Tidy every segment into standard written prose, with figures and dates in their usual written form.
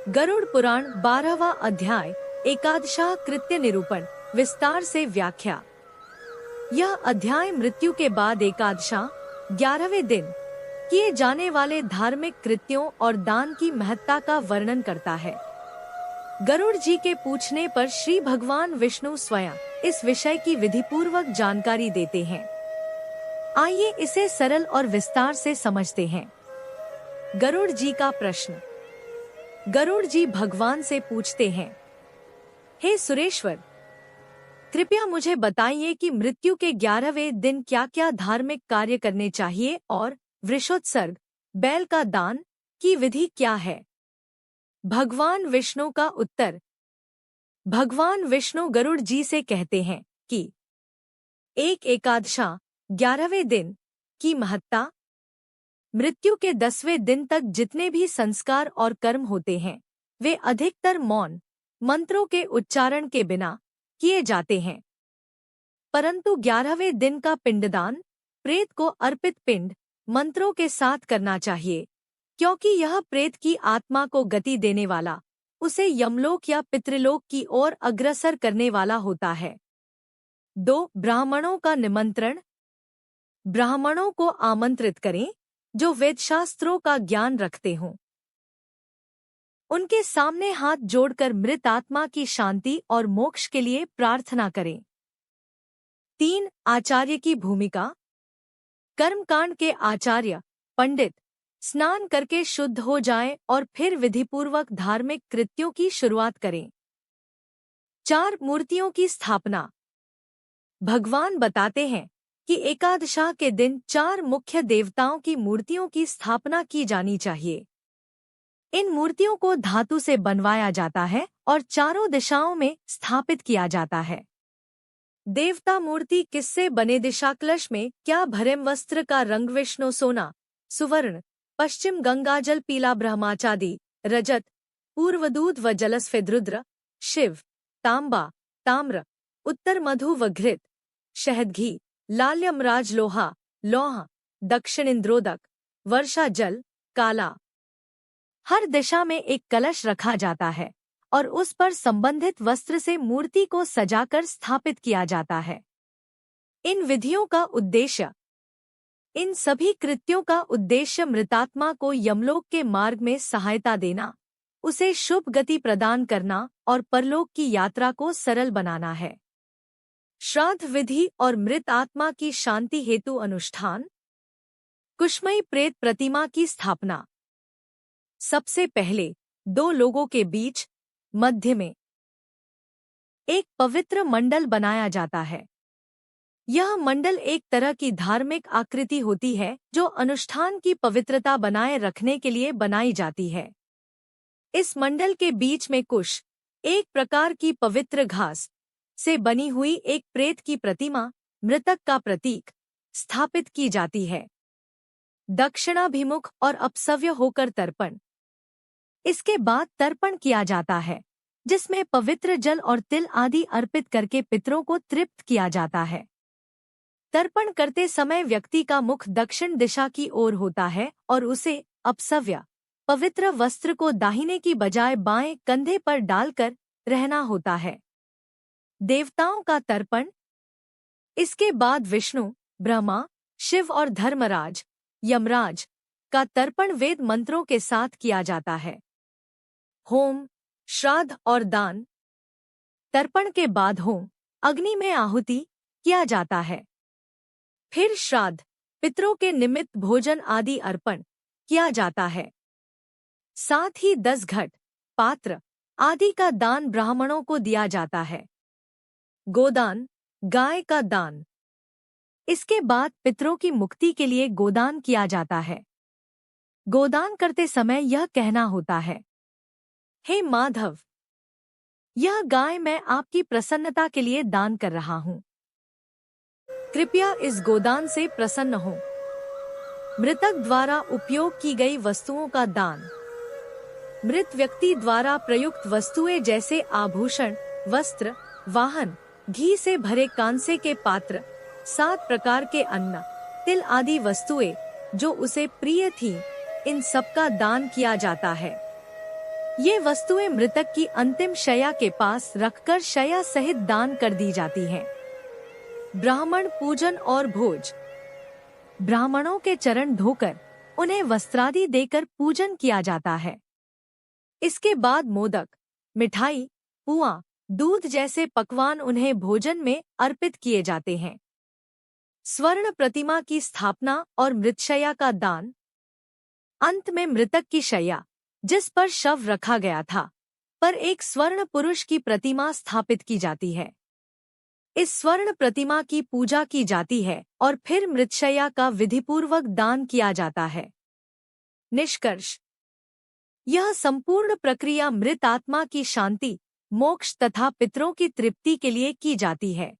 गरुड़ पुराण 12वां अध्याय एकादशाह कृत्य निरूपण विस्तार से व्याख्या। यह अध्याय मृत्यु के बाद एकादशाह 11वें दिन किए जाने वाले धार्मिक कृत्यों और दान की महत्ता का वर्णन करता है। गरुड़ जी के पूछने पर श्री भगवान विष्णु स्वयं इस विषय की विधिपूर्वक जानकारी देते हैं। आइए इसे सरल और विस्तार से समझते हैं। गरुड़ जी का प्रश्न। गरुड़ जी भगवान से पूछते हैं, हे सुरेश्वर, कृपया मुझे बताइए कि मृत्यु के 11वें दिन क्या क्या धार्मिक कार्य करने चाहिए और वृषोत्सर्ग बैल का दान की विधि क्या है। भगवान विष्णु का उत्तर। भगवान विष्णु गरुड़ जी से कहते हैं कि एक एकादशा 11वें दिन की महत्ता। मृत्यु के 10वें दिन तक जितने भी संस्कार और कर्म होते हैं वे अधिकतर मौन मंत्रों के उच्चारण के बिना किए जाते हैं, परंतु 11वें दिन का पिंडदान प्रेत को अर्पित पिंड मंत्रों के साथ करना चाहिए, क्योंकि यह प्रेत की आत्मा को गति देने वाला, उसे यमलोक या पितृलोक की ओर अग्रसर करने वाला होता है। 2. ब्राह्मणों का निमंत्रण। ब्राह्मणों को आमंत्रित करें जो वेदशास्त्रों का ज्ञान रखते हों। उनके सामने हाथ जोड़कर मृत आत्मा की शांति और मोक्ष के लिए प्रार्थना करें। 3. आचार्य की भूमिका। कर्मकांड के आचार्य पंडित स्नान करके शुद्ध हो जाएं और फिर विधिपूर्वक धार्मिक कृत्यों की शुरुआत करें। 4. मूर्तियों की स्थापना। भगवान बताते हैं कि एकादशाह के दिन 4 मुख्य देवताओं की मूर्तियों की स्थापना की जानी चाहिए। इन मूर्तियों को धातु से बनवाया जाता है और चारों दिशाओं में स्थापित किया जाता है। देवता मूर्ति किससे बने। दिशाकलश में क्या भरेम वस्त्र का रंग विष्णु सोना, सुवर्ण, पश्चिम गंगाजल पीला ब्रह्माचादि, रजत, पूर्वदूत व जलस्फेद रुद्र, शिव, तांबा, ताम्र, उत्तर मधु व घृत, शहद घी, लाल यमराज लोहा, लौह, दक्षिण इंद्रोदक, वर्षा जल, काला। हर दिशा में एक कलश रखा जाता है और उस पर संबंधित वस्त्र से मूर्ति को सजाकर स्थापित किया जाता है। इन विधियों का उद्देश्य। इन सभी कृत्यों का उद्देश्य मृतात्मा को यमलोक के मार्ग में सहायता देना, उसे शुभ गति प्रदान करना और परलोक की यात्रा को सरल बनाना है। श्राद्ध विधि और मृत आत्मा की शांति हेतु अनुष्ठान। कुशमयी प्रेत प्रतिमा की स्थापना। सबसे पहले 2 लोगों के बीच मध्य में एक पवित्र मंडल बनाया जाता है। यह मंडल एक तरह की धार्मिक आकृति होती है जो अनुष्ठान की पवित्रता बनाए रखने के लिए बनाई जाती है। इस मंडल के बीच में कुश, एक प्रकार की पवित्र घास से बनी हुई एक प्रेत की प्रतिमा, मृतक का प्रतीक, स्थापित की जाती है। दक्षिणाभिमुख और अपसव्य होकर तर्पण। इसके बाद तर्पण किया जाता है जिसमें पवित्र जल और तिल आदि अर्पित करके पितरों को तृप्त किया जाता है। तर्पण करते समय व्यक्ति का मुख दक्षिण दिशा की ओर होता है और उसे अपसव्य पवित्र वस्त्र को दाहिने की बजाय बाएं कंधे पर डालकर रहना होता है। देवताओं का तर्पण। इसके बाद विष्णु, ब्रह्मा, शिव और धर्मराज, यमराज का तर्पण वेद मंत्रों के साथ किया जाता है। होम, श्राद्ध और दान। तर्पण के बाद होम, अग्नि में आहुति किया जाता है। फिर श्राद्ध, पितरों के निमित्त भोजन आदि अर्पण किया जाता है। साथ ही 10 घट, पात्र आदि का दान ब्राह्मणों को दिया जाता है। गोदान, गाय का दान। इसके बाद पितरों की मुक्ति के लिए गोदान किया जाता है। गोदान करते समय यह कहना होता है, हे माधव, यह गाय मैं आपकी प्रसन्नता के लिए दान कर रहा हूँ। कृपया इस गोदान से प्रसन्न हो। मृतक द्वारा उपयोग की गई वस्तुओं का दान। मृत व्यक्ति द्वारा प्रयुक्त वस्तुएं जैसे आभूषण, वस्त्र, वाहन, घी से भरे कांसे के पात्र, 7 प्रकार के अन्न, तिल आदि वस्तुएं जो उसे प्रिय थीं, इन सब का दान किया जाता है। ये वस्तुएं मृतक की अंतिम शैया के पास रखकर शैया सहित दान कर दी जाती हैं। ब्राह्मण पूजन और भोज। ब्राह्मणों के चरण धोकर उन्हें वस्त्रादि देकर पूजन किया जाता है। इसके बाद मोदक, मिठाई, पुआ, दूध जैसे पकवान उन्हें भोजन में अर्पित किए जाते हैं। स्वर्ण प्रतिमा की स्थापना और मृतशैया का दान। अंत में मृतक की शैया, जिस पर शव रखा गया था, पर एक स्वर्ण पुरुष की प्रतिमा स्थापित की जाती है। इस स्वर्ण प्रतिमा की पूजा की जाती है और फिर मृतशैया का विधिपूर्वक दान किया जाता है। निष्कर्ष, यह संपूर्ण प्रक्रिया मृत आत्मा की शांति, मोक्ष तथा पितरों की तृप्ति के लिए की जाती है।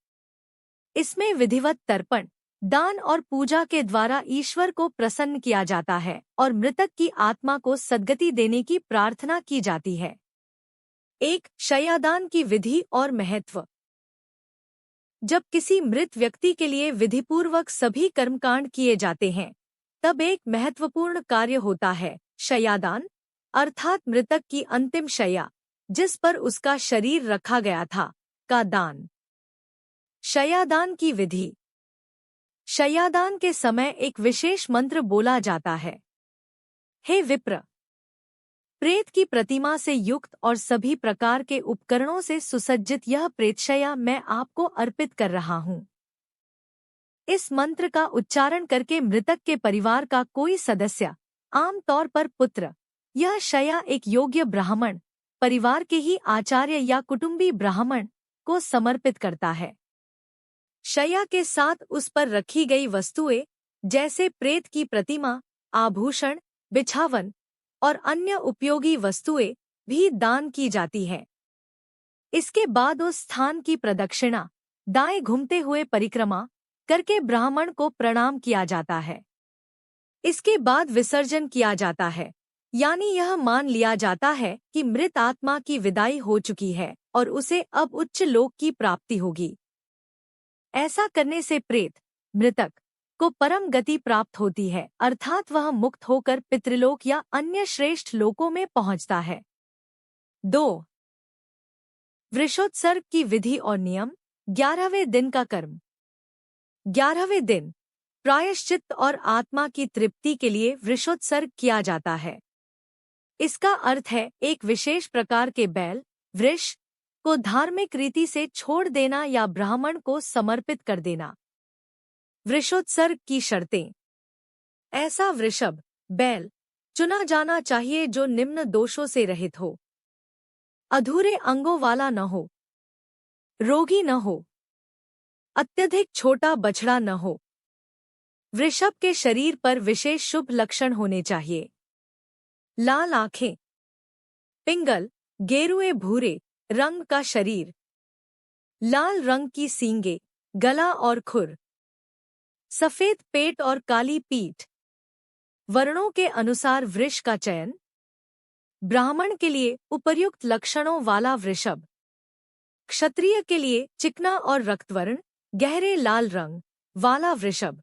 इसमें विधिवत तर्पण, दान और पूजा के द्वारा ईश्वर को प्रसन्न किया जाता है और मृतक की आत्मा को सद्गति देने की प्रार्थना की जाती है। 1. शय्यादान की विधि और महत्व। जब किसी मृत व्यक्ति के लिए विधिपूर्वक सभी कर्मकांड किए जाते हैं, तब एक महत्वपूर्ण कार्य होता है शय्यादान, अर्थात मृतक की अंतिम शैया, जिस पर उसका शरीर रखा गया था, का दान। शय्यादान की विधि। शय्यादान के समय एक विशेष मंत्र बोला जाता है। हे विप्र, प्रेत की प्रतिमा से युक्त और सभी प्रकार के उपकरणों से सुसज्जित यह प्रेतशैया मैं आपको अर्पित कर रहा हूँ। इस मंत्र का उच्चारण करके मृतक के परिवार का कोई सदस्य, आमतौर पर पुत्र, यह शैया एक योग्य ब्राह्मण, परिवार के ही आचार्य या कुटुंबी ब्राह्मण को समर्पित करता है। शैया के साथ उस पर रखी गई वस्तुएं जैसे प्रेत की प्रतिमा, आभूषण, बिछावन और अन्य उपयोगी वस्तुएं भी दान की जाती हैं। इसके बाद उस स्थान की प्रदक्षिणा, दाएं घूमते हुए परिक्रमा करके ब्राह्मण को प्रणाम किया जाता है। इसके बाद विसर्जन किया जाता है, यानी यह मान लिया जाता है कि मृत आत्मा की विदाई हो चुकी है और उसे अब उच्च लोक की प्राप्ति होगी। ऐसा करने से प्रेत, मृतक को परम गति प्राप्त होती है, अर्थात वह मुक्त होकर पितृलोक या अन्य श्रेष्ठ लोकों में पहुंचता है। 2. वृषोत्सर्ग की विधि और नियम। 11वें दिन का कर्म। 11वें दिन प्रायश्चित्त और आत्मा की तृप्ति के लिए वृषोत्सर्ग किया जाता है। इसका अर्थ है एक विशेष प्रकार के बैल, वृष को धार्मिक रीति से छोड़ देना या ब्राह्मण को समर्पित कर देना। वृषोत्सर्ग की शर्तें। ऐसा वृषभ, बैल चुना जाना चाहिए जो निम्न दोषों से रहित हो, अधूरे अंगों वाला न हो, रोगी न हो, अत्यधिक छोटा बछड़ा न हो। वृषभ के शरीर पर विशेष शुभ लक्षण होने चाहिए। लाल आंखें, पिंगल, गेरुए भूरे रंग का शरीर, लाल रंग की सींगे, गला और खुर, सफेद पेट और काली पीठ। वर्णों के अनुसार वृष का चयन। ब्राह्मण के लिए उपर्युक्त लक्षणों वाला वृषभ, क्षत्रिय के लिए चिकना और रक्तवर्ण, गहरे लाल रंग वाला वृषभ,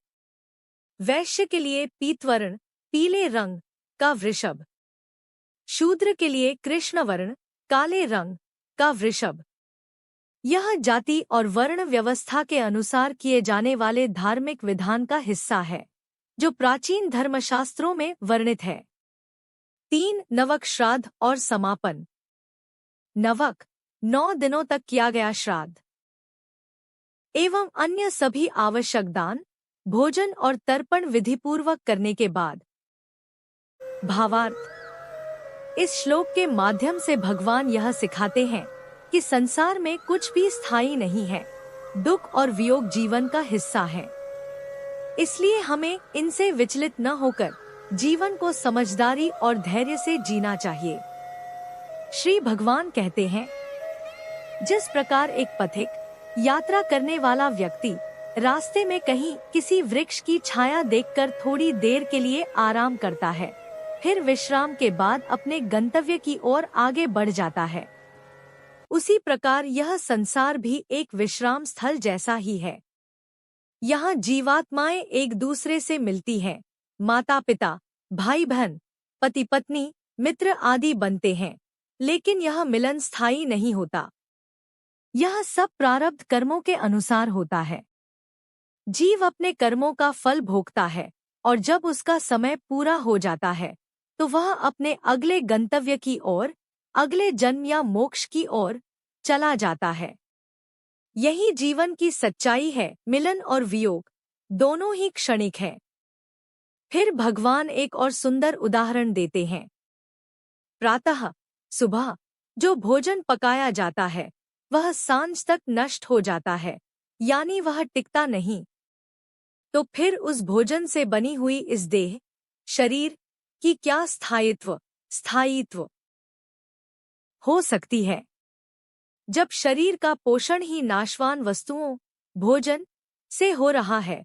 वैश्य के लिए पीतवर्ण, पीले रंग का वृषभ, शूद्र के लिए कृष्णवर्ण, काले रंग का वृषभ। यह जाति और वर्ण व्यवस्था के अनुसार किए जाने वाले धार्मिक विधान का हिस्सा है, जो प्राचीन धर्मशास्त्रों में वर्णित है। 3. नवक श्राद्ध और समापन। नवक 9 दिनों तक किया गया श्राद्ध एवं अन्य सभी आवश्यक दान, भोजन और तर्पण विधिपूर्वक करने के बाद। भावार्थ। इस श्लोक के माध्यम से भगवान यह सिखाते हैं कि संसार में कुछ भी स्थायी नहीं है, दुख और वियोग जीवन का हिस्सा है। इसलिए हमें इनसे विचलित न होकर जीवन को समझदारी और धैर्य से जीना चाहिए। श्री भगवान कहते हैं, जिस प्रकार एक पथिक, यात्रा करने वाला व्यक्ति रास्ते में कहीं किसी वृक्ष की छाया देखकर थोड़ी देर के लिए आराम करता है, फिर विश्राम के बाद अपने गंतव्य की ओर आगे बढ़ जाता है, उसी प्रकार यह संसार भी एक विश्राम स्थल जैसा ही है। यहाँ जीवात्माएं एक दूसरे से मिलती हैं, माता पिता, भाई बहन, पति पत्नी, मित्र आदि बनते हैं लेकिन यह मिलन स्थायी नहीं होता। यह सब प्रारब्ध कर्मों के अनुसार होता है। जीव अपने कर्मों का फल भोगता है और जब उसका समय पूरा हो जाता है तो वह अपने अगले गंतव्य की ओर, अगले जन्म या मोक्ष की ओर चला जाता है। यही जीवन की सच्चाई है। मिलन और वियोग दोनों ही क्षणिक है। फिर भगवान एक और सुंदर उदाहरण देते हैं। प्रातः सुबह जो भोजन पकाया जाता है वह सांझ तक नष्ट हो जाता है, यानी वह टिकता नहीं। तो फिर उस भोजन से बनी हुई इस देह, शरीर की क्या स्थायित्व हो सकती है? जब शरीर का पोषण ही नाशवान वस्तुओं, भोजन से हो रहा है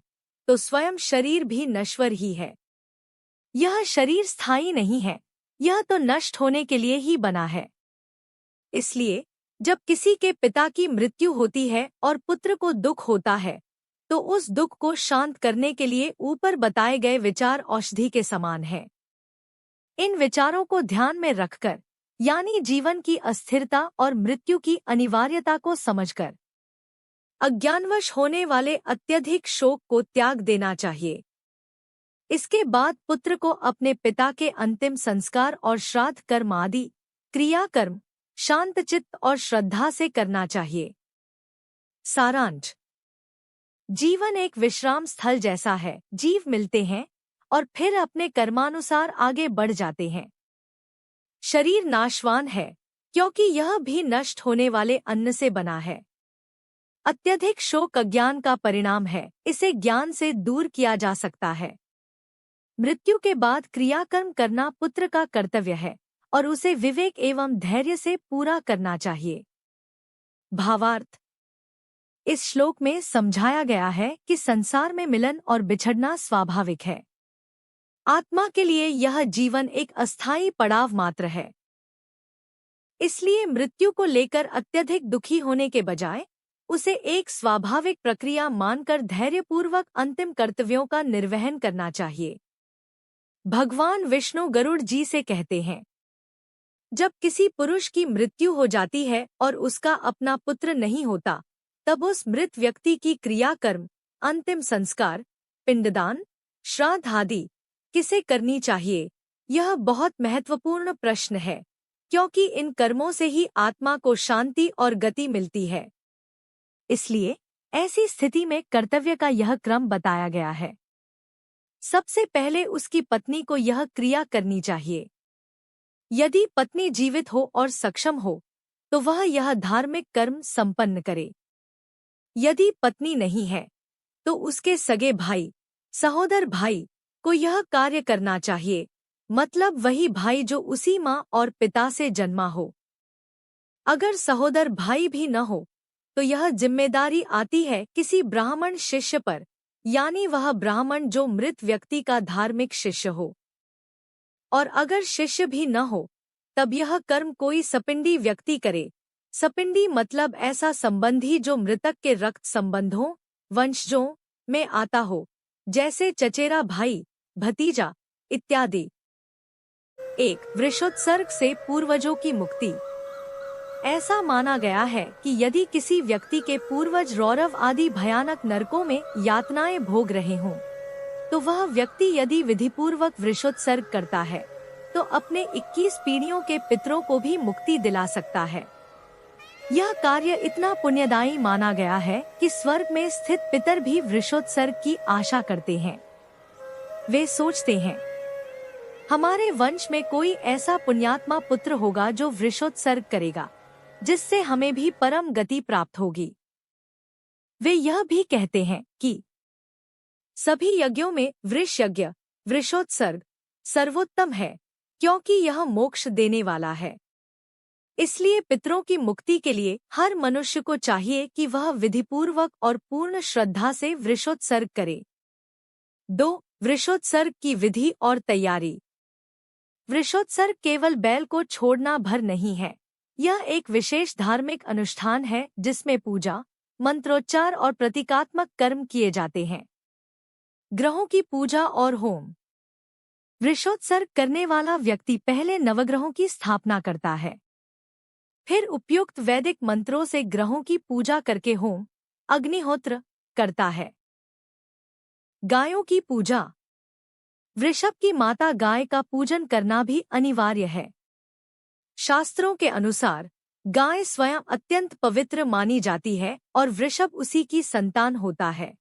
तो स्वयं शरीर भी नश्वर ही है। यह शरीर स्थायी नहीं है, यह तो नष्ट होने के लिए ही बना है। इसलिए जब किसी के पिता की मृत्यु होती है और पुत्र को दुख होता है तो उस दुख को शांत करने के लिए ऊपर बताए गए विचार औषधि के समान हैं। इन विचारों को ध्यान में रखकर, यानी जीवन की अस्थिरता और मृत्यु की अनिवार्यता को समझकर, अज्ञानवश होने वाले अत्यधिक शोक को त्याग देना चाहिए। इसके बाद पुत्र को अपने पिता के अंतिम संस्कार और श्राद्ध कर्म आदि क्रियाकर्म शांत चित्त और श्रद्धा से करना चाहिए। सारांश: जीवन एक विश्राम स्थल जैसा है। जीव मिलते हैं और फिर अपने कर्मानुसार आगे बढ़ जाते हैं। शरीर नाशवान है क्योंकि यह भी नष्ट होने वाले अन्न से बना है। अत्यधिक शोक अज्ञान का परिणाम है, इसे ज्ञान से दूर किया जा सकता है। मृत्यु के बाद क्रियाकर्म करना पुत्र का कर्तव्य है और उसे विवेक एवं धैर्य से पूरा करना चाहिए। भावार्थ: इस श्लोक में समझाया गया है कि संसार में मिलन और बिछड़ना स्वाभाविक है। आत्मा के लिए यह जीवन एक अस्थायी पड़ाव मात्र है। इसलिए मृत्यु को लेकर अत्यधिक दुखी होने के बजाय उसे एक स्वाभाविक प्रक्रिया मानकर धैर्यपूर्वक अंतिम कर्तव्यों का निर्वहन करना चाहिए। भगवान विष्णु गरुड़ जी से कहते हैं, जब किसी पुरुष की मृत्यु हो जाती है और उसका अपना पुत्र नहीं होता, तब उस मृत व्यक्ति की क्रियाकर्म, अंतिम संस्कार, पिंडदान, श्राद्ध आदि किसे करनी चाहिए? यह बहुत महत्वपूर्ण प्रश्न है, क्योंकि इन कर्मों से ही आत्मा को शांति और गति मिलती है। इसलिए ऐसी स्थिति में कर्तव्य का यह क्रम बताया गया है। सबसे पहले उसकी पत्नी को यह क्रिया करनी चाहिए। यदि पत्नी जीवित हो और सक्षम हो तो वह यह धार्मिक कर्म संपन्न करे। यदि पत्नी नहीं है तो उसके सगे भाई, सहोदर भाई को यह कार्य करना चाहिए, मतलब वही भाई जो उसी माँ और पिता से जन्मा हो। अगर सहोदर भाई भी न हो तो यह जिम्मेदारी आती है किसी ब्राह्मण शिष्य पर, यानी वह ब्राह्मण जो मृत व्यक्ति का धार्मिक शिष्य हो। और अगर शिष्य भी न हो तब यह कर्म कोई सपिंडी व्यक्ति करे। सपिंडी मतलब ऐसा संबंधी जो मृतक के रक्त संबंधों, वंशजों में आता हो, जैसे चचेरा भाई, भतीजा इत्यादि। 1. वृषोत्सर्ग से पूर्वजों की मुक्ति। ऐसा माना गया है कि यदि किसी व्यक्ति के पूर्वज रौरव आदि भयानक नरकों में यातनाएं भोग रहे हों, तो वह व्यक्ति यदि विधिपूर्वक वृषोत्सर्ग करता है तो अपने 21 पीढ़ियों के पितरों को भी मुक्ति दिला सकता है। यह कार्य इतना पुण्यदायी माना गया है कि स्वर्ग में स्थित पितर भी वृषोत्सर्ग की आशा करते हैं। वे सोचते हैं, हमारे वंश में कोई ऐसा पुण्यात्मा पुत्र होगा जो वृषोत्सर्ग करेगा, जिससे हमें भी परम गति प्राप्त होगी। वे यह भी कहते हैं कि सभी यज्ञों में वृष यज्ञ, वृषोत्सर्ग सर्वोत्तम है, क्योंकि यह मोक्ष देने वाला है। इसलिए पितरों की मुक्ति के लिए हर मनुष्य को चाहिए कि वह विधिपूर्वक और पूर्ण श्रद्धा से वृषोत्सर्ग करे। 2. वृषोत्सर्ग की विधि और तैयारी। वृषोत्सर्ग केवल बैल को छोड़ना भर नहीं है, यह एक विशेष धार्मिक अनुष्ठान है जिसमें पूजा, मंत्रोच्चार और प्रतीकात्मक कर्म किए जाते हैं। ग्रहों की पूजा और होम। वृषोत्सर्ग करने वाला व्यक्ति पहले नवग्रहों की स्थापना करता है। फिर उपयुक्त वैदिक मंत्रों से ग्रहों की पूजा करके होम अग्निहोत्र करता है। गायों की पूजा। वृषभ की माता गाय का पूजन करना भी अनिवार्य है। शास्त्रों के अनुसार गाय स्वयं अत्यंत पवित्र मानी जाती है और वृषभ उसी की संतान होता है।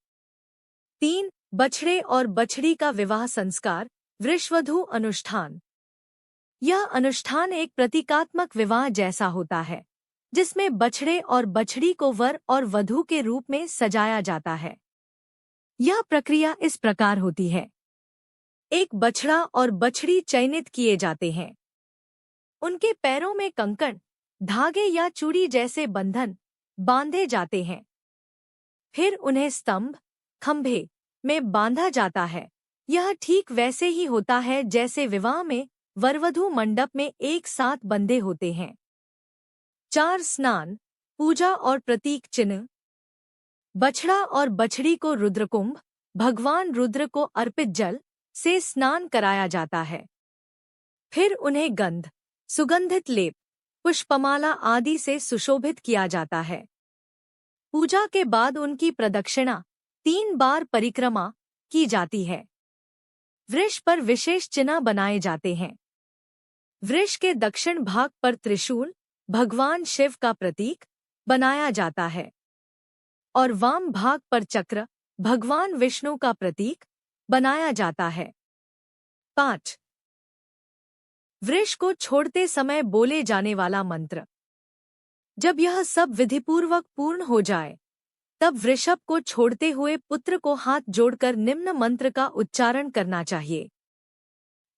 3. बछड़े और बछड़ी का विवाह संस्कार, वृषवधू अनुष्ठान। यह अनुष्ठान एक प्रतीकात्मक विवाह जैसा होता है, जिसमें बछड़े और बछड़ी को वर और वधू के रूप में सजाया जाता है। यह प्रक्रिया इस प्रकार होती है। एक बछड़ा और बछड़ी चयनित किए जाते हैं। उनके पैरों में कंकण, धागे या चूड़ी जैसे बंधन बांधे जाते हैं। फिर उन्हें स्तंभ, खंभे में बांधा जाता है। यह ठीक वैसे ही होता है जैसे विवाह में वरवधू मंडप में एक साथ बंधे होते हैं। 4. स्नान, पूजा और प्रतीक चिन्ह। बछड़ा और बछड़ी को रुद्रकुंभ, भगवान रुद्र को अर्पित जल से स्नान कराया जाता है। फिर उन्हें गंध, सुगंधित लेप, पुष्पमाला आदि से सुशोभित किया जाता है। पूजा के बाद उनकी प्रदक्षिणा 3 बार परिक्रमा की जाती है। वृष पर विशेष चिन्ह बनाए जाते हैं। वृष के दक्षिण भाग पर त्रिशूल, भगवान शिव का प्रतीक, बनाया जाता है और वाम भाग पर चक्र, भगवान विष्णु का प्रतीक, बनाया जाता है। 5. वृष को छोड़ते समय बोले जाने वाला मंत्र। जब यह सब विधिपूर्वक पूर्ण हो जाए, तब वृषभ को छोड़ते हुए पुत्र को हाथ जोड़कर निम्न मंत्र का उच्चारण करना चाहिए।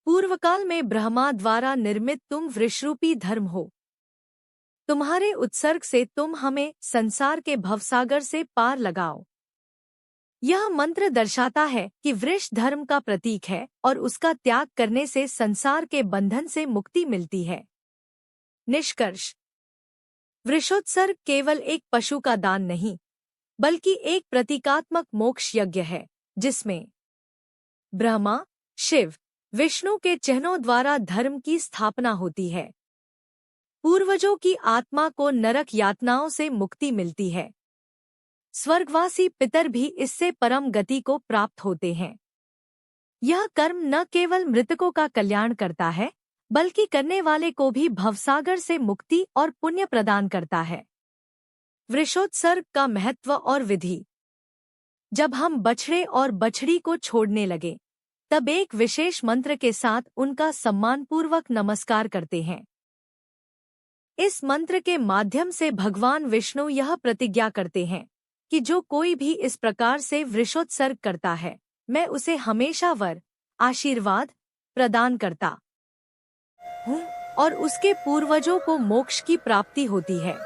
पूर्वकाल में ब्रह्मा द्वारा निर्मित तुम वृषरूपी धर्म हो। तुम्हारे उत्सर्ग से तुम हमें संसार के भवसागर से पार लगाओ। यह मंत्र दर्शाता है कि वृष धर्म का प्रतीक है और उसका त्याग करने से संसार के बंधन से मुक्ति मिलती है। निष्कर्ष। वृषोत्सर्ग केवल एक पशु का दान नहीं, बल्कि एक प्रतीकात्मक मोक्ष यज्ञ है, जिसमें ब्रह्मा, शिव, विष्णु के चिन्हों द्वारा धर्म की स्थापना होती है। पूर्वजों की आत्मा को नरक यातनाओं से मुक्ति मिलती है। स्वर्गवासी पितर भी इससे परम गति को प्राप्त होते हैं। यह कर्म न केवल मृतकों का कल्याण करता है, बल्कि करने वाले को भी भवसागर से मुक्ति और पुण्य प्रदान करता है। वृषोत्सर्ग का महत्व और विधि। जब हम बछड़े और बछड़ी को छोड़ने लगे, तब एक विशेष मंत्र के साथ उनका सम्मानपूर्वक नमस्कार करते हैं। इस मंत्र के माध्यम से भगवान विष्णु यह प्रतिज्ञा करते हैं कि जो कोई भी इस प्रकार से वृषोत्सर्ग करता है, मैं उसे हमेशा वर, आशीर्वाद प्रदान करता हूँ और उसके पूर्वजों को मोक्ष की प्राप्ति होती है।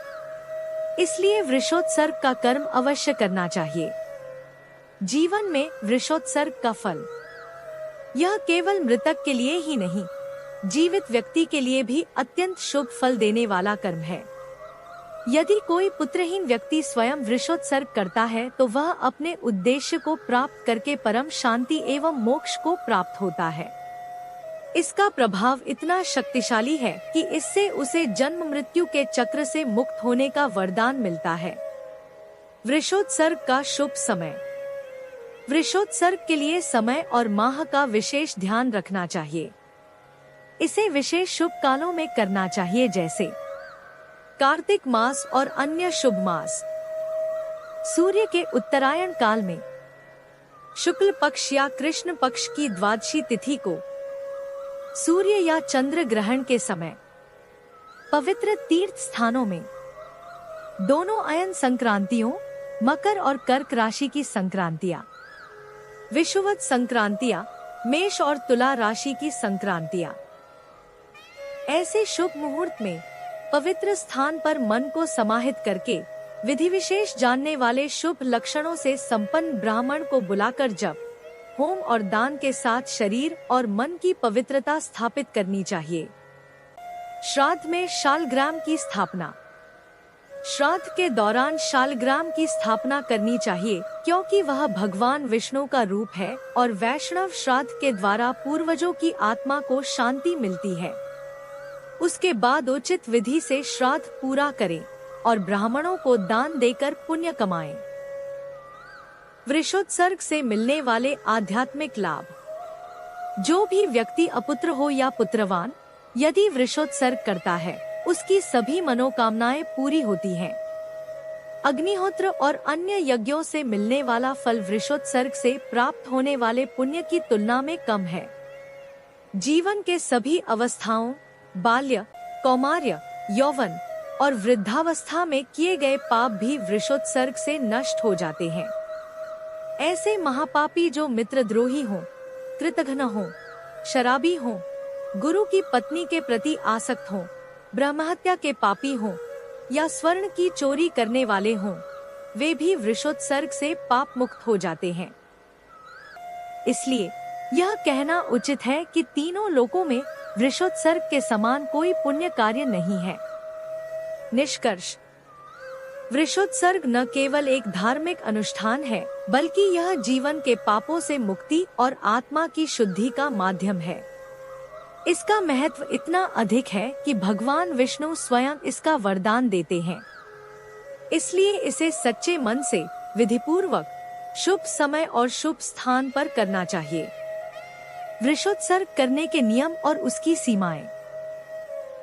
इसलिए वृषोत्सर्ग का कर्म अवश्य करना चाहिए। जीवन में वृषोत्सर्ग का फल। यह केवल मृतक के लिए ही नहीं, जीवित व्यक्ति के लिए भी अत्यंत शुभ फल देने वाला कर्म है। यदि कोई पुत्रहीन व्यक्ति स्वयं वृषोत्सर्ग करता है, तो वह अपने उद्देश्य को प्राप्त करके परम शांति एवं मोक्ष को प्राप्त होता है। इसका प्रभाव इतना शक्तिशाली है कि इससे उसे जन्म मृत्यु के चक्र से मुक्त होने का वरदान मिलता है। वृषोत्सर्ग का शुभ समय। वृषोत्सर्ग के लिए समय और माह का विशेष ध्यान रखना चाहिए। इसे विशेष शुभ कालों में करना चाहिए, जैसे कार्तिक मास और अन्य शुभ मास। सूर्य के उत्तरायण काल में, शुक्ल पक्ष या कृष्ण पक्ष की द्वादशी तिथि को, सूर्य या चंद्र ग्रहण के समय, पवित्र तीर्थ स्थानों में, दोनों अयन संक्रांतियों, मकर और कर्क राशि की संक्रांतियां, विषुवत संक्रांतियां, मेष और तुला राशि की संक्रांतियां। ऐसे शुभ मुहूर्त में पवित्र स्थान पर मन को समाहित करके विधि विशेष जानने वाले शुभ लक्षणों से संपन्न ब्राह्मण को बुलाकर जप, होम और दान के साथ शरीर और मन की पवित्रता स्थापित करनी चाहिए। श्राद्ध में शालग्राम की स्थापना। श्राद्ध के दौरान शालग्राम की स्थापना करनी चाहिए, क्योंकि वह भगवान विष्णु का रूप है और वैष्णव श्राद्ध के द्वारा पूर्वजों की आत्मा को शांति मिलती है। उसके बाद उचित विधि से श्राद्ध पूरा करें और ब्राह्मणों को दान देकर पुण्य कमाएं। वृषोत्सर्ग से मिलने वाले आध्यात्मिक लाभ। जो भी व्यक्ति अपुत्र हो या पुत्रवान, यदि वृषोत्सर्ग करता है, उसकी सभी मनोकामनाएं पूरी होती हैं। अग्निहोत्र और अन्य यज्ञों से मिलने वाला फल वृषोत्सर्ग से प्राप्त होने वाले पुण्य की तुलना में कम है। जीवन के सभी अवस्थाओं, बाल्य, कौमार्य, यौवन और वृद्धावस्था में किए गए पाप भी वृषोत्सर्ग से नष्ट हो जाते हैं। ऐसे महापापी जो मित्रद्रोही हों, कृतघ्न हों, शराबी हों, गुरु की पत्नी के प्रति आसक्त हों, ब्रह्महत्या के पापी हों या स्वर्ण की चोरी करने वाले हों, वे भी वृषोत्सर्ग से पाप मुक्त हो जाते हैं। इसलिए यह कहना उचित है कि तीनों लोकों में वृषोत्सर्ग के समान कोई पुण्य कार्य नहीं है। निष्कर्ष। वृषोत्सर्ग न केवल एक धार्मिक अनुष्ठान है, बल्कि यह जीवन के पापों से मुक्ति और आत्मा की शुद्धि का माध्यम है। इसका महत्व इतना अधिक है कि भगवान विष्णु स्वयं इसका वरदान देते हैं। इसलिए इसे सच्चे मन से, विधिपूर्वक, शुभ समय और शुभ स्थान पर करना चाहिए। वृषोत्सर्ग करने के नियम और उसकी सीमाएं।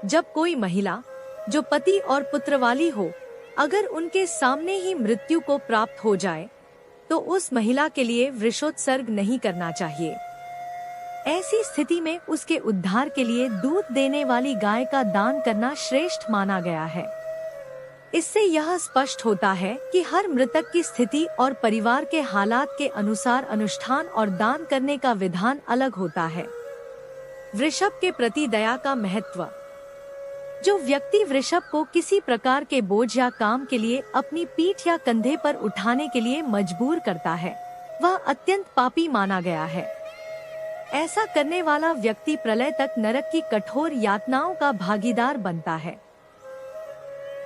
जब कोई महिला जो पति और पुत्र वाली हो, अगर उनके सामने ही मृत्यु को प्राप्त हो जाए, तो उस महिला के लिए वृषोत्सर्ग नहीं करना चाहिए। ऐसी स्थिति में उसके उद्धार के लिए दूध देने वाली गाय का दान करना श्रेष्ठ माना गया है। इससे यह स्पष्ट होता है कि हर मृतक की स्थिति और परिवार के हालात के अनुसार अनुष्ठान और दान करने का विधान अलग होता है। वृषभ के प्रति दया का महत्व। जो व्यक्ति वृषभ को किसी प्रकार के बोझ या काम के लिए अपनी पीठ या कंधे पर उठाने के लिए मजबूर करता है, वह अत्यंत पापी माना गया है। ऐसा करने वाला व्यक्ति प्रलय तक नरक की कठोर यातनाओं का भागीदार बनता है।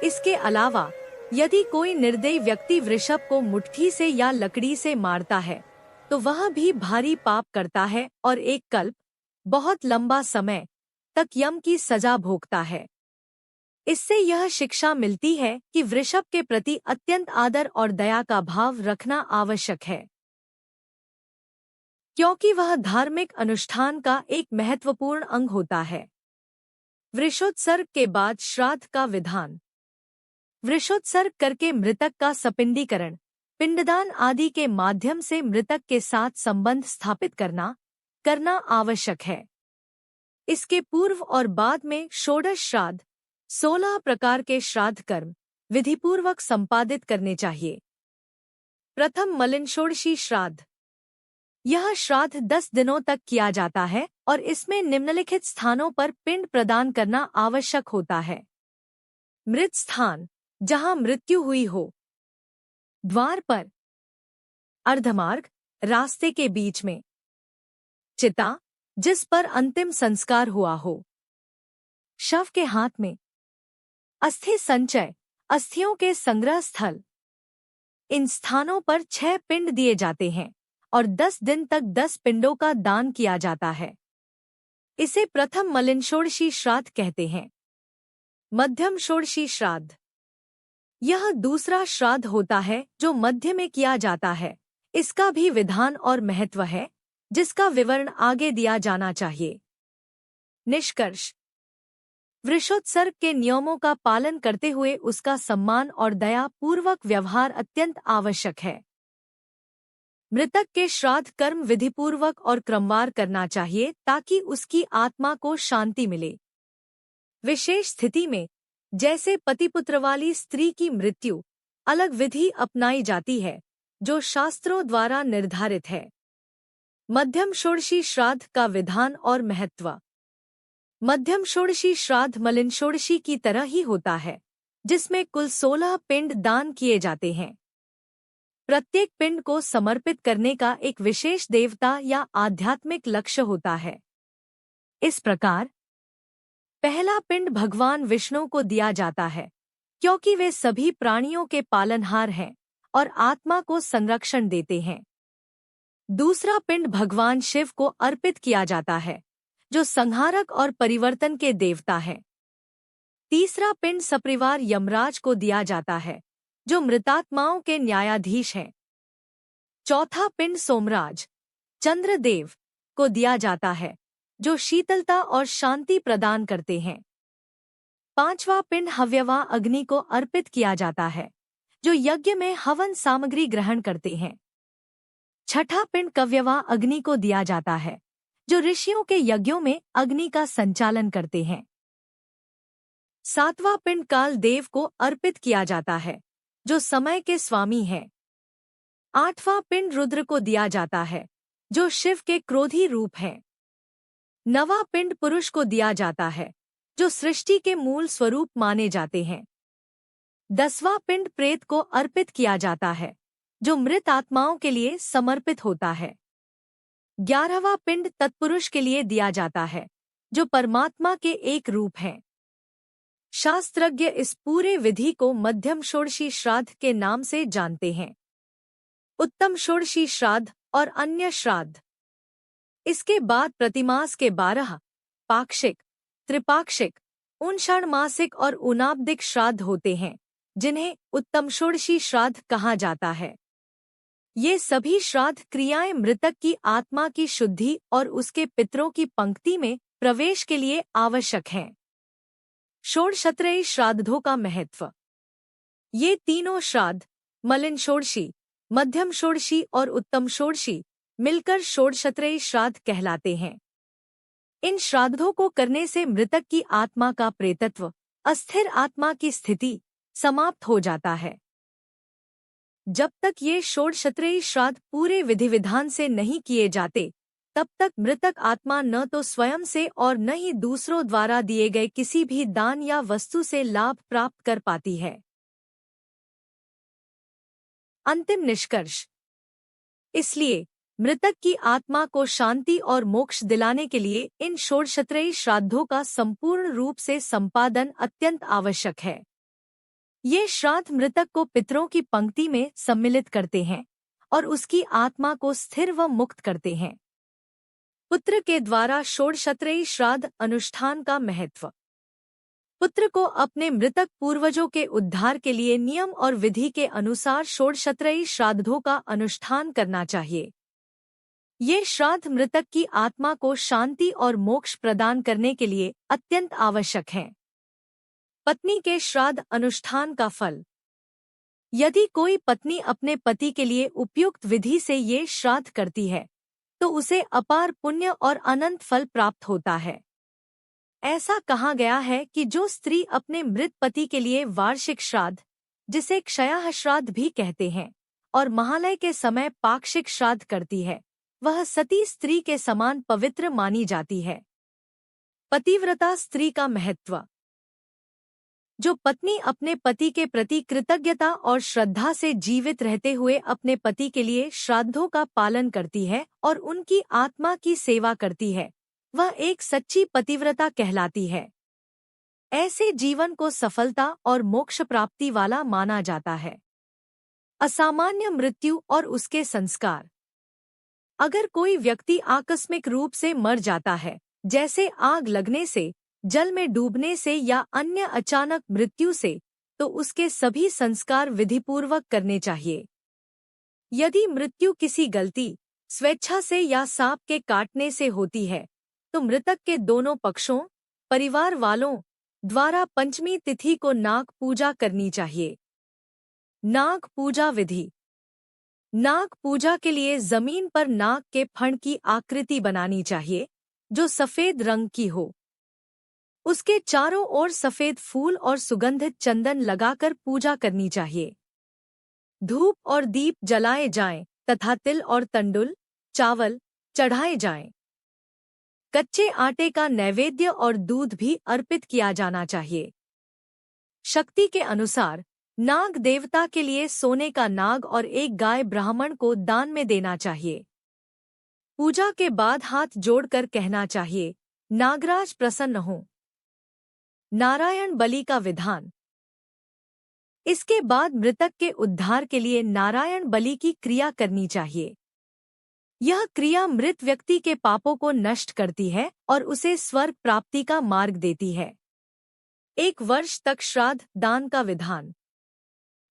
इसके अलावा यदि कोई निर्दयी व्यक्ति वृषभ को मुट्ठी से या लकड़ी से मारता है, तो वह भी भारी पाप करता है और एक कल्प, बहुत लंबा समय तक यम की सजा भोगता है। इससे यह शिक्षा मिलती है कि वृषभ के प्रति अत्यंत आदर और दया का भाव रखना आवश्यक है, क्योंकि वह धार्मिक अनुष्ठान का एक महत्वपूर्ण अंग होता है। वृषोत्सर्ग के बाद श्राद्ध का विधान। वृषोत्सर्ग करके मृतक का सपिंडीकरण, पिंडदान आदि के माध्यम से मृतक के साथ संबंध स्थापित करना आवश्यक है। इसके पूर्व और बाद में षोडश श्राद्ध, 16 प्रकार के श्राद्ध कर्म विधिपूर्वक संपादित करने चाहिए। प्रथम मलिनषोडशी श्राद्ध। यह श्राद्ध 10 दिनों तक किया जाता है और इसमें निम्नलिखित स्थानों पर पिंड प्रदान करना आवश्यक होता है। मृत स्थान, जहां मृत्यु हुई हो, द्वार पर, अर्धमार्ग, रास्ते के बीच में, चिता, जिस पर अंतिम संस्कार हुआ हो, शव के हाथ में, अस्थि संचय, अस्थियों के संग्रह स्थल। इन स्थानों पर 6 पिंड दिए जाते हैं और 10 दिन तक 10 पिंडों का दान किया जाता है। इसे प्रथम मलिनषोडशी श्राद्ध कहते हैं। मध्यम षोडशी श्राद्ध। यह दूसरा श्राद्ध होता है जो मध्य में किया जाता है। इसका भी विधान और महत्व है, जिसका विवरण आगे दिया जाना चाहिए। निष्कर्ष। वृषोत्सर्ग के नियमों का पालन करते हुए उसका सम्मान और दया पूर्वक व्यवहार अत्यंत आवश्यक है। मृतक के श्राद्ध कर्म विधिपूर्वक और क्रमवार करना चाहिए ताकि उसकी आत्मा को शांति मिले। विशेष स्थिति में, जैसे पतिपुत्र वाली स्त्री की मृत्यु, अलग विधि अपनाई जाती है जो शास्त्रों द्वारा निर्धारित है। मध्यम षोडशी श्राद्ध का विधान और महत्व। मध्यम षोडशी श्राद्ध मलिनषोडशी की तरह ही होता है, जिसमें कुल 16 पिंड दान किए जाते हैं। प्रत्येक पिंड को समर्पित करने का एक विशेष देवता या आध्यात्मिक लक्ष्य होता है। इस प्रकार पहला पिंड भगवान विष्णु को दिया जाता है, क्योंकि वे सभी प्राणियों के पालनहार हैं और आत्मा को संरक्षण देते हैं। दूसरा पिंड भगवान शिव को अर्पित किया जाता है, जो संहारक और परिवर्तन के देवता हैं तीसरा पिंड सपरिवार यमराज को दिया जाता है, जो मृतात्माओं के न्यायाधीश हैं। चौथा पिंड सोमराज चंद्रदेव को दिया जाता है, जो शीतलता और शांति प्रदान करते हैं। पांचवा पिंड हव्यवा अग्नि को अर्पित किया जाता है, जो यज्ञ में हवन सामग्री ग्रहण करते हैं। छठा पिंड कव्यवा अग्नि को दिया जाता है, जो ऋषियों के यज्ञों में अग्नि का संचालन करते हैं। सातवां पिंड काल देव को अर्पित किया जाता है, जो समय के स्वामी हैं। आठवां पिंड रुद्र को दिया जाता है, जो शिव के क्रोधी रूप हैं। नवा पिंड पुरुष को दिया जाता है, जो सृष्टि के मूल स्वरूप माने जाते हैं। 10वां पिंड प्रेत को अर्पित किया जाता है, जो मृत आत्माओं के लिए समर्पित होता है। 11वां पिंड तत्पुरुष के लिए दिया जाता है, जो परमात्मा के एक रूप हैं। शास्त्रज्ञ इस पूरे विधि को मध्यम षोडशी श्राद्ध के नाम से जानते हैं। उत्तम षोडशी श्राद्ध और अन्य श्राद्ध। इसके बाद प्रतिमास के 12 पाक्षिक, त्रिपाक्षिक, षाण्मासिक और ऊनाब्दिक श्राद्ध होते हैं, जिन्हें उत्तम षोडशी श्राद्ध कहा जाता है। ये सभी श्राद्ध क्रियाएं मृतक की आत्मा की शुद्धि और उसके पितरों की पंक्ति में प्रवेश के लिए आवश्यक हैं। षोडशत्रयी श्राद्धों का महत्व। ये तीनों श्राद्ध मलिन षोडशी, मध्यम षोडशी और उत्तम षोडशी मिलकर षोडशत्रयी श्राद्ध कहलाते हैं। इन श्राद्धों को करने से मृतक की आत्मा का प्रेतत्व, अस्थिर आत्मा की स्थिति समाप्त हो जाता है। जब तक ये षोडशत्रयी श्राद्ध पूरे विधि विधान से नहीं किए जाते, तब तक मृतक आत्मा न तो स्वयं से और न ही दूसरों द्वारा दिए गए किसी भी दान या वस्तु से लाभ प्राप्त कर पाती है। अंतिम निष्कर्ष। इसलिए मृतक की आत्मा को शांति और मोक्ष दिलाने के लिए इन षोडशत्रयी श्राद्धों का संपूर्ण रूप से संपादन अत्यंत आवश्यक है। ये श्राद्ध मृतक को पितरों की पंक्ति में सम्मिलित करते हैं और उसकी आत्मा को स्थिर व मुक्त करते हैं। पुत्र के द्वारा षोडशत्रयी श्राद्ध अनुष्ठान का महत्व। पुत्र को अपने मृतक पूर्वजों के उद्धार के लिए नियम और विधि के अनुसार षोडशत्रयी श्राद्धों का अनुष्ठान करना चाहिए। ये श्राद्ध मृतक की आत्मा को शांति और मोक्ष प्रदान करने के लिए अत्यंत आवश्यक हैं। पत्नी के श्राद्ध अनुष्ठान का फल। यदि कोई पत्नी अपने पति के लिए उपयुक्त विधि से ये श्राद्ध करती है, तो उसे अपार पुण्य और अनंत फल प्राप्त होता है। ऐसा कहा गया है कि जो स्त्री अपने मृत पति के लिए वार्षिक श्राद्ध, जिसे क्षयाह श्राद्ध भी कहते हैं, और महालय के समय पाक्षिक श्राद्ध करती है, वह सती स्त्री के समान पवित्र मानी जाती है। पतिव्रता स्त्री का महत्व। जो पत्नी अपने पति के प्रति कृतज्ञता और श्रद्धा से जीवित रहते हुए अपने पति के लिए श्राद्धों का पालन करती है और उनकी आत्मा की सेवा करती है, वह एक सच्ची पतिव्रता कहलाती है। ऐसे जीवन को सफलता और मोक्ष प्राप्ति वाला माना जाता है। असामान्य मृत्यु और उसके संस्कार। अगर कोई व्यक्ति आकस्मिक रूप से मर जाता है, जैसे आग लगने से, जल में डूबने से या अन्य अचानक मृत्यु से, तो उसके सभी संस्कार विधिपूर्वक करने चाहिए। यदि मृत्यु किसी गलती, स्वेच्छा से या सांप के काटने से होती है, तो मृतक के दोनों पक्षों, परिवार वालों द्वारा पंचमी तिथि को नाग पूजा करनी चाहिए। नाग पूजा विधि। नाग पूजा के लिए जमीन पर नाग के फण की आकृति बनानी चाहिए, जो सफेद रंग की हो। उसके चारों ओर सफेद फूल और सुगंधित चंदन लगाकर पूजा करनी चाहिए। धूप और दीप जलाए जाएं तथा तिल और तंडुल, चावल चढ़ाए जाएं। कच्चे आटे का नैवेद्य और दूध भी अर्पित किया जाना चाहिए। शक्ति के अनुसार नाग देवता के लिए सोने का नाग और एक गाय ब्राह्मण को दान में देना चाहिए। पूजा के बाद हाथ जोड़कर कहना चाहिए, नागराज प्रसन्न हो। नारायण बलि का विधान। इसके बाद मृतक के उद्धार के लिए नारायण बलि की क्रिया करनी चाहिए। यह क्रिया मृत व्यक्ति के पापों को नष्ट करती है और उसे स्वर्ग प्राप्ति का मार्ग देती है। 1 वर्ष तक श्राद्ध दान का विधान।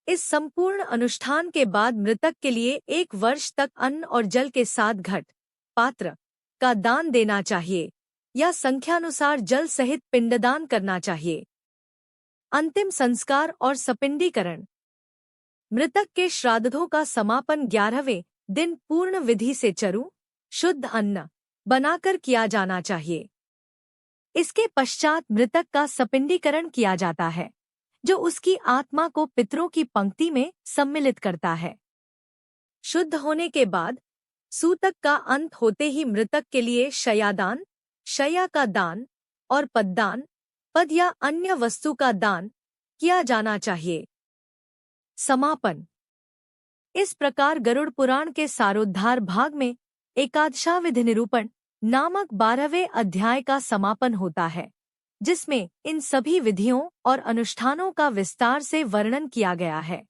इस संपूर्ण अनुष्ठान के बाद मृतक के लिए 1 वर्ष तक अन्न और जल के साथ घट पात्र का दान देना चाहिए या संख्यानुसार जल सहित पिंडदान करना चाहिए। अंतिम संस्कार और सपिंडीकरण। मृतक के श्राद्धों का समापन 11वें दिन पूर्ण विधि से चरु शुद्ध अन्न बनाकर किया जाना चाहिए। इसके पश्चात मृतक का सपिंडीकरण किया जाता है, जो उसकी आत्मा को पितरों की पंक्ति में सम्मिलित करता है। शुद्ध होने के बाद सूतक का अंत होते ही मृतक के लिए शय्यादान, शय्या का दान और पददान, पद या अन्य वस्तु का दान किया जाना चाहिए। समापन। इस प्रकार गरुड़ पुराण के सारोद्धार भाग में एकादशा विधि निरूपण नामक 12वें अध्याय का समापन होता है, जिसमें इन सभी विधियों और अनुष्ठानों का विस्तार से वर्णन किया गया है।